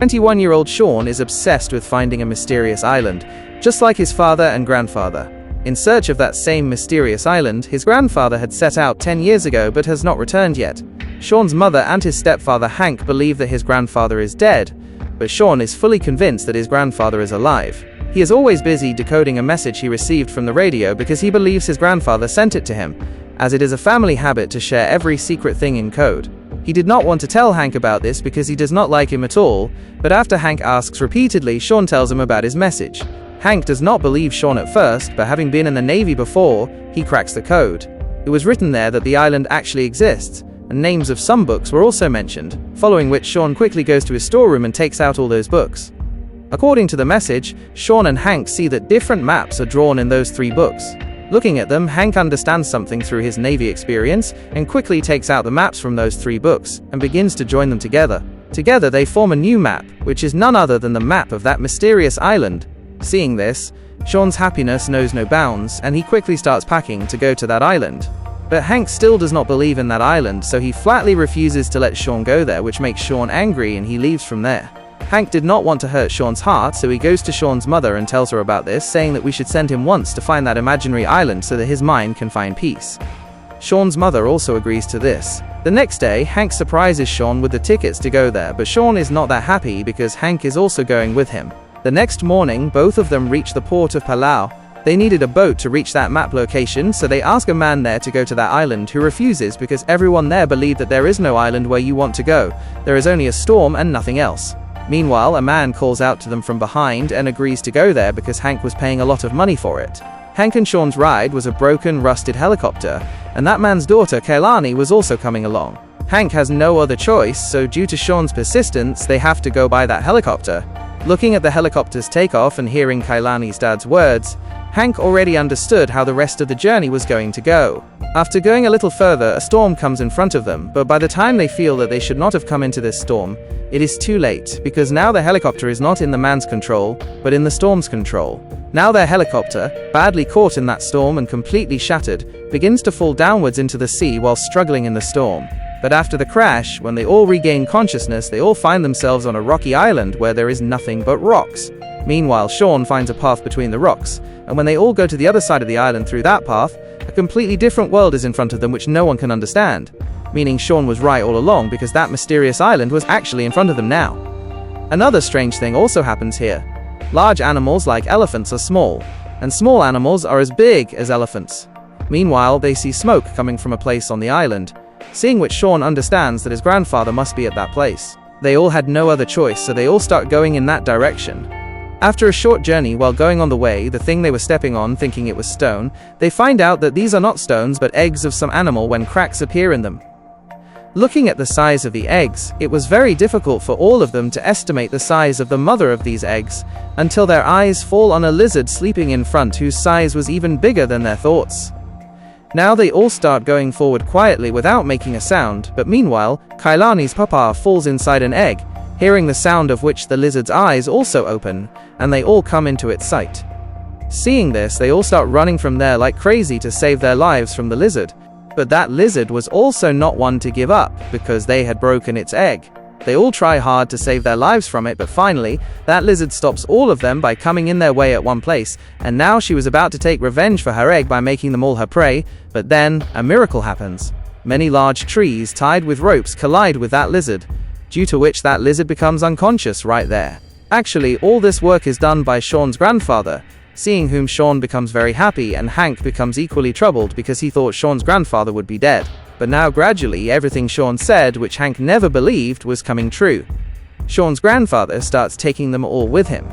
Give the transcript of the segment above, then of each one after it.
21-year-old Sean is obsessed with finding a mysterious island, just like his father and grandfather. In search of that same mysterious island, his grandfather had set out 10 years ago but has not returned yet. Sean's mother and his stepfather Hank believe that his grandfather is dead, but Sean is fully convinced that his grandfather is alive. He is always busy decoding a message he received from the radio because he believes his grandfather sent it to him, as it is a family habit to share every secret thing in code. He did not want to tell Hank about this because he does not like him at all, but after Hank asks repeatedly, Sean tells him about his message. Hank does not believe Sean at first, but having been in the Navy before, he cracks the code. It was written there that the island actually exists, and names of some books were also mentioned, following which Sean quickly goes to his storeroom and takes out all those books. According to the message, Sean and Hank see that different maps are drawn in those 3 books. Looking at them, Hank understands something through his Navy experience and quickly takes out the maps from those 3 books and begins to join them together. Together they form a new map, which is none other than the map of that mysterious island. Seeing this, Sean's happiness knows no bounds, and he quickly starts packing to go to that island. But Hank still does not believe in that island, so he flatly refuses to let Sean go there, which makes Sean angry and he leaves from there. Hank did not want to hurt Sean's heart, so he goes to Sean's mother and tells her about this, saying that we should send him once to find that imaginary island so that his mind can find peace. Sean's mother also agrees to this. The next day, Hank surprises Sean with the tickets to go there, but Sean is not that happy because Hank is also going with him. The next morning, both of them reach the port of Palau. They needed a boat to reach that map location, so they ask a man there to go to that island, who refuses because everyone there believed that there is no island where you want to go. There is only a storm and nothing else. Meanwhile, a man calls out to them from behind and agrees to go there because Hank was paying a lot of money for it. Hank and Sean's ride was a broken, rusted helicopter, and that man's daughter, Kailani, was also coming along. Hank has no other choice, so due to Sean's persistence, they have to go by that helicopter. Looking at the helicopter's takeoff and hearing Kailani's dad's words, Hank already understood how the rest of the journey was going to go. After going a little further, a storm comes in front of them, but by the time they feel that they should not have come into this storm, it is too late, because now the helicopter is not in the man's control, but in the storm's control. Now their helicopter, badly caught in that storm and completely shattered, begins to fall downwards into the sea while struggling in the storm. But after the crash, when they all regain consciousness, they all find themselves on a rocky island where there is nothing but rocks. Meanwhile, Sean finds a path between the rocks, and when they all go to the other side of the island through that path, a completely different world is in front of them which no one can understand. Meaning Sean was right all along because that mysterious island was actually in front of them now. Another strange thing also happens here. Large animals like elephants are small, and small animals are as big as elephants. Meanwhile, they see smoke coming from a place on the island, seeing which Sean understands that his grandfather must be at that place. They all had no other choice, so they all start going in that direction. After a short journey, while going on the way, the thing they were stepping on, thinking it was stone, they find out that these are not stones but eggs of some animal when cracks appear in them. Looking at the size of the eggs, it was very difficult for all of them to estimate the size of the mother of these eggs, until their eyes fall on a lizard sleeping in front whose size was even bigger than their thoughts. Now they all start going forward quietly without making a sound, but meanwhile, Kailani's papa falls inside an egg, hearing the sound of which the lizard's eyes also open, and they all come into its sight. Seeing this, they all start running from there like crazy to save their lives from the lizard. But that lizard was also not one to give up, because they had broken its egg. They all try hard to save their lives from it, but finally, that lizard stops all of them by coming in their way at one place, and now she was about to take revenge for her egg by making them all her prey, but then, a miracle happens. Many large trees tied with ropes collide with that lizard, due to which that lizard becomes unconscious right there. Actually, all this work is done by Sean's grandfather, seeing whom Sean becomes very happy, and Hank becomes equally troubled because he thought Sean's grandfather would be dead. But now gradually everything Sean said, which Hank never believed, was coming true. Sean's grandfather starts taking them all with him.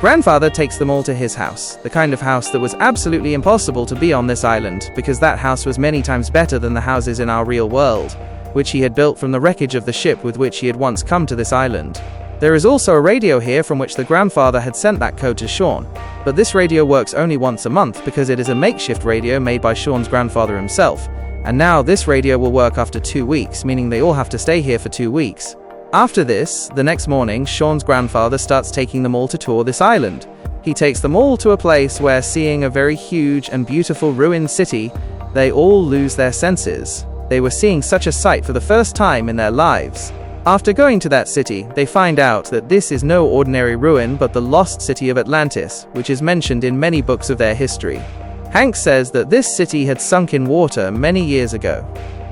Grandfather takes them all to his house, the kind of house that was absolutely impossible to be on this island, because that house was many times better than the houses in our real world, which he had built from the wreckage of the ship with which he had once come to this island. There is also a radio here from which the grandfather had sent that code to Sean, but this radio works only once a month because it is a makeshift radio made by Sean's grandfather himself, and now this radio will work after 2 weeks, meaning they all have to stay here for 2 weeks. After this, the next morning, Sean's grandfather starts taking them all to tour this island. He takes them all to a place where, seeing a very huge and beautiful ruined city, they all lose their senses. They were seeing such a sight for the first time in their lives. After going to that city, they find out that this is no ordinary ruin but the lost city of Atlantis, which is mentioned in many books of their history. Hank says that this city had sunk in water many years ago.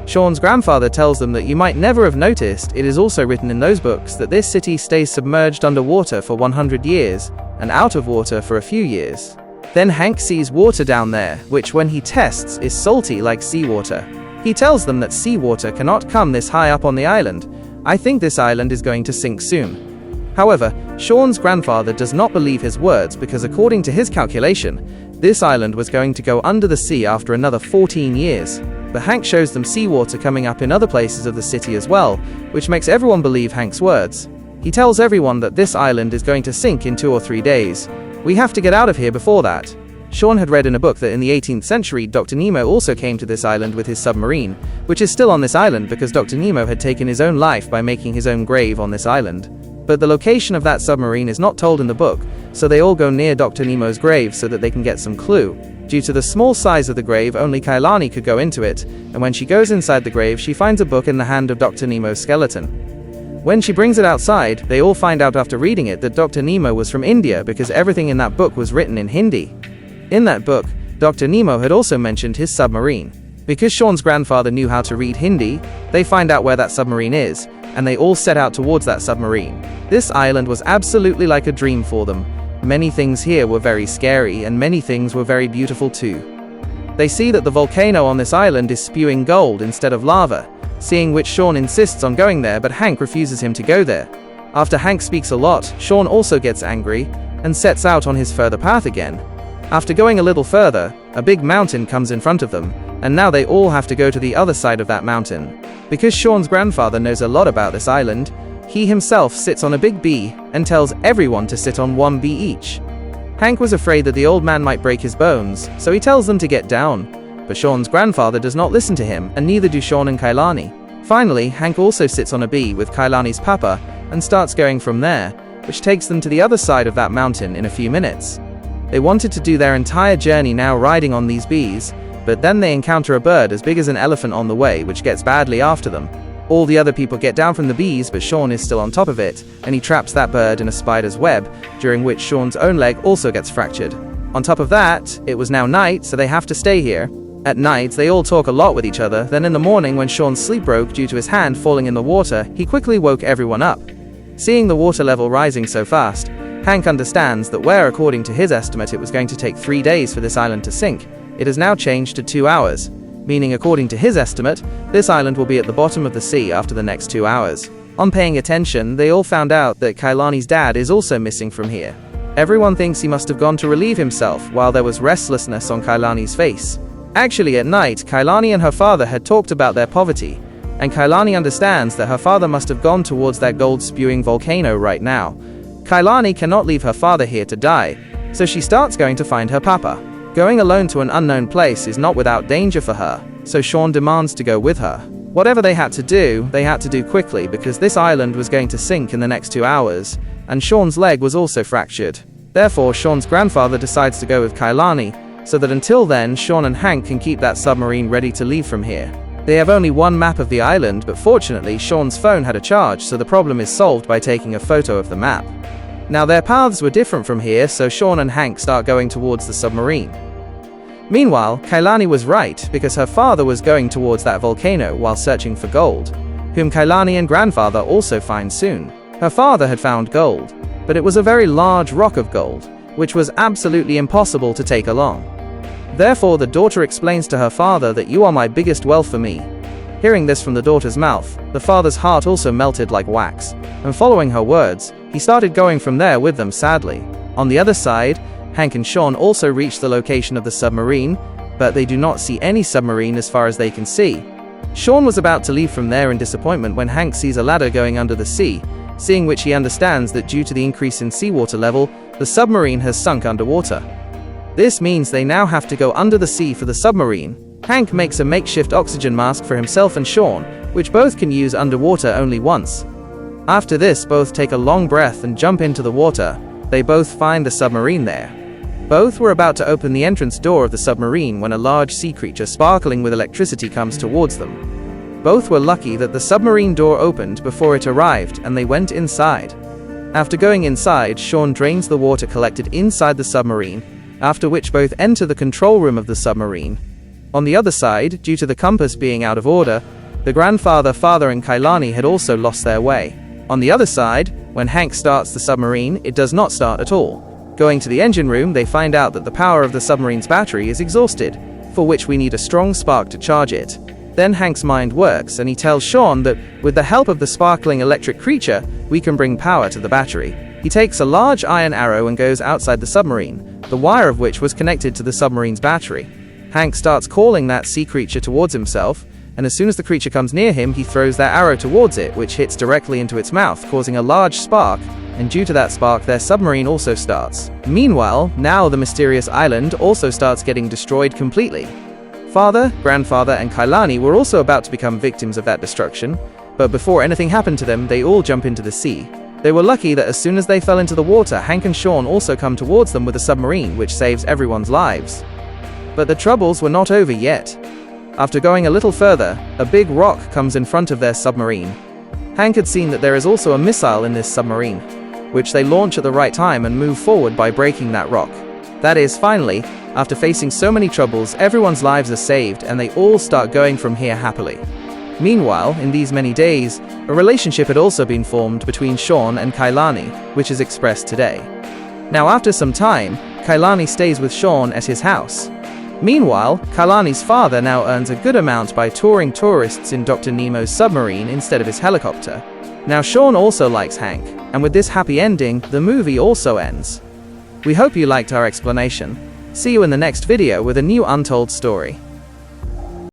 Sean's grandfather tells them that you might never have noticed, it is also written in those books, that this city stays submerged underwater for 100 years, and out of water for a few years. Then Hank sees water down there, which when he tests is salty like seawater. He tells them that seawater cannot come this high up on the island. I think this island is going to sink soon. However, Sean's grandfather does not believe his words because according to his calculation, this island was going to go under the sea after another 14 years. But Hank shows them seawater coming up in other places of the city as well, which makes everyone believe Hank's words. He tells everyone that this island is going to sink in 2 or 3 days. We have to get out of here before that. Sean had read in a book that in the 18th century, Dr. Nemo also came to this island with his submarine, which is still on this island because Dr. Nemo had taken his own life by making his own grave on this island. But the location of that submarine is not told in the book, so they all go near Dr. Nemo's grave so that they can get some clue. Due to the small size of the grave, only Kailani could go into it, and when she goes inside the grave, she finds a book in the hand of Dr. Nemo's skeleton. When she brings it outside, they all find out after reading it that Dr. Nemo was from India because everything in that book was written in Hindi. In that book, Dr. Nemo had also mentioned his submarine. Because Sean's grandfather knew how to read Hindi, they find out where that submarine is, and they all set out towards that submarine. This island was absolutely like a dream for them. Many things here were very scary, and many things were very beautiful too. They see that the volcano on this island is spewing gold instead of lava, seeing which Sean insists on going there, but Hank refuses him to go there. After Hank speaks a lot, Sean also gets angry and sets out on his further path again. After going a little further, a big mountain comes in front of them, and now they all have to go to the other side of that mountain. Because Sean's grandfather knows a lot about this island, he himself sits on a big bee and tells everyone to sit on 1 bee each. Hank was afraid that the old man might break his bones, so he tells them to get down. But Sean's grandfather does not listen to him, and neither do Sean and Kailani. Finally, Hank also sits on a bee with Kailani's papa and starts going from there, which takes them to the other side of that mountain in a few minutes. They wanted to do their entire journey now riding on these bees, but then they encounter a bird as big as an elephant on the way, which gets badly after them. All the other people get down from the bees, but Sean is still on top of it, and he traps that bird in a spider's web, during which Sean's own leg also gets fractured. On top of that, it was now night, so they have to stay here. At night, they all talk a lot with each other. Then in the morning, when Sean's sleep broke due to his hand falling in the water, he quickly woke everyone up. Seeing the water level rising so fast, Hank understands that where, according to his estimate, it was going to take 3 days for this island to sink, it has now changed to 2 hours, meaning according to his estimate, this island will be at the bottom of the sea after the next 2 hours. On paying attention, they all found out that Kailani's dad is also missing from here. Everyone thinks he must have gone to relieve himself, while there was restlessness on Kailani's face. Actually, at night, Kailani and her father had talked about their poverty, and Kailani understands that her father must have gone towards that gold-spewing volcano right now. Kailani cannot leave her father here to die, so she starts going to find her papa. Going alone to an unknown place is not without danger for her, so Sean demands to go with her. Whatever they had to do quickly because this island was going to sink in the next 2 hours, and Sean's leg was also fractured. Therefore, Sean's grandfather decides to go with Kailani, so that until then, Sean and Hank can keep that submarine ready to leave from here. They have only one map of the island, but fortunately, Sean's phone had a charge, so the problem is solved by taking a photo of the map. Now their paths were different from here, so Sean and Hank start going towards the submarine. Meanwhile, Kailani was right, because her father was going towards that volcano while searching for gold, whom Kailani and grandfather also find soon. Her father had found gold, but it was a very large rock of gold, which was absolutely impossible to take along. Therefore, the daughter explains to her father that you are my biggest wealth for me. Hearing this from the daughter's mouth, the father's heart also melted like wax, and following her words, he started going from there with them sadly. On the other side, Hank and Sean also reach the location of the submarine, but they do not see any submarine as far as they can see. Sean was about to leave from there in disappointment when Hank sees a ladder going under the sea, seeing which he understands that due to the increase in seawater level, the submarine has sunk underwater. This means they now have to go under the sea for the submarine. Hank makes a makeshift oxygen mask for himself and Sean, which both can use underwater only once. After this, both take a long breath and jump into the water. They both find the submarine there. Both were about to open the entrance door of the submarine when a large sea creature sparkling with electricity comes towards them. Both were lucky that the submarine door opened before it arrived and they went inside. After going inside, Sean drains the water collected inside the submarine, after which both enter the control room of the submarine. On the other side, due to the compass being out of order, the grandfather, father and Kailani had also lost their way. On the other side, when Hank starts the submarine, it does not start at all. Going to the engine room, they find out that the power of the submarine's battery is exhausted, for which we need a strong spark to charge it. Then Hank's mind works and he tells Sean that with the help of the sparkling electric creature, we can bring power to the battery. He takes a large iron arrow and goes outside the submarine, the wire of which was connected to the submarine's battery. Hank starts calling that sea creature towards himself, and as soon as the creature comes near him, he throws that arrow towards it, which hits directly into its mouth, causing a large spark, and due to that spark, their submarine also starts. Meanwhile, now the mysterious island also starts getting destroyed completely. Father, grandfather, and Kailani were also about to become victims of that destruction, but before anything happened to them, they all jump into the sea. They were lucky that as soon as they fell into the water, Hank and Sean also come towards them with a submarine, which saves everyone's lives. But the troubles were not over yet. After going a little further, a big rock comes in front of their submarine. Hank had seen that there is also a missile in this submarine, which they launch at the right time and move forward by breaking that rock. That is, finally, after facing so many troubles, everyone's lives are saved and they all start going from here happily. Meanwhile, in these many days, a relationship had also been formed between Sean and Kailani, which is expressed today. Now after some time, Kailani stays with Sean at his house. Meanwhile, Kailani's father now earns a good amount by touring tourists in Dr. Nemo's submarine instead of his helicopter. Now Sean also likes Hank, and with this happy ending, the movie also ends. We hope you liked our explanation. See you in the next video with a new untold story.